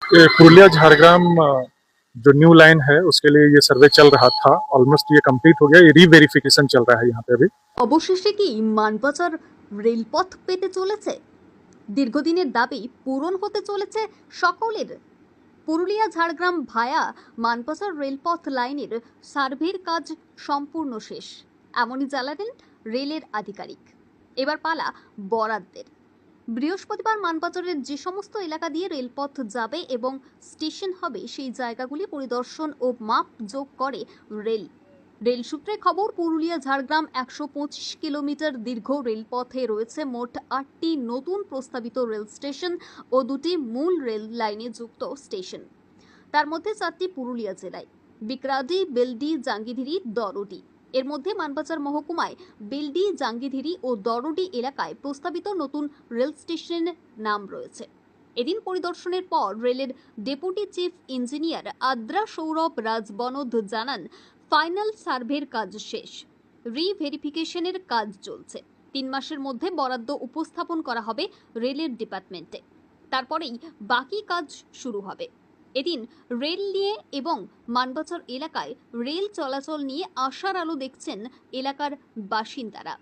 ये पुरुलिया झारग्राम जो new line है उसके लिए ये सर्वे चल रहा था। ऑलमोस्ट ये कंप्लीट हो गया। ये रीवेरिफिकेशन चल रहा है यहाँ पे अभी। অবশেষে কি মানবাজার রেলপথ পেতে চলেছে? দীর্ঘদিনের দাবি পূরণ হতে চলেছে সকলের। পুরুলিয়া ঝাড়গ্রাম ভায়া মানবাজার রেলপথ লাইনের সার্ভের কাজ সম্পূর্ণ শেষ, এমনই জানালেন রেলের আধিকারিক। এবার পালা বরাদ্দের। বৃহস্পতিবার মানবাজারের যে সমস্ত এলাকা দিয়ে রেলপথ যাবে এবং স্টেশন হবে সেই জায়গাগুলি পরিদর্শন ও মাপ যোগ করে রেল। রেল সূত্রে খবর, পুরুলিয়া ঝাড়গ্রাম ১২৫ কিলোমিটার দীর্ঘ রেলপথে রয়েছে মোট ৮টি নতুন প্রস্তাবিত রেল স্টেশন ও ২টি মূল রেল লাইনে যুক্ত স্টেশন। তার মধ্যে ৪টি পুরুলিয়া জেলায়: বিকরাডি, বেলডি, জাঙ্গিধিরি, দরডি। এর মধ্যে মানবাজার মহকুমায় বেলডি, জাঙ্গিধিরি ও দরডি এলাকায় প্রস্তাবিত নতুন রেল স্টেশনের নাম রয়েছে। এদিন পরিদর্শনের পর রেলের deputy chief engineer Adra Sourav Rajbanad জানান, ফাইনাল সার্ভের কাজ শেষ, রিভেরিফিকেশনের কাজ চলছে। ৩ মাসের মধ্যে বরাদ্দ উপস্থাপন করা হবে রেলের ডিপার্টমেন্টে, তারপরেই বাকি কাজ শুরু হবে। এদিন রেল নিয়ে এবং মানবাজার এলাকায় রেল চলাচল নিয়ে আশার আলো দেখছেন এলাকার বাসিন্দারা।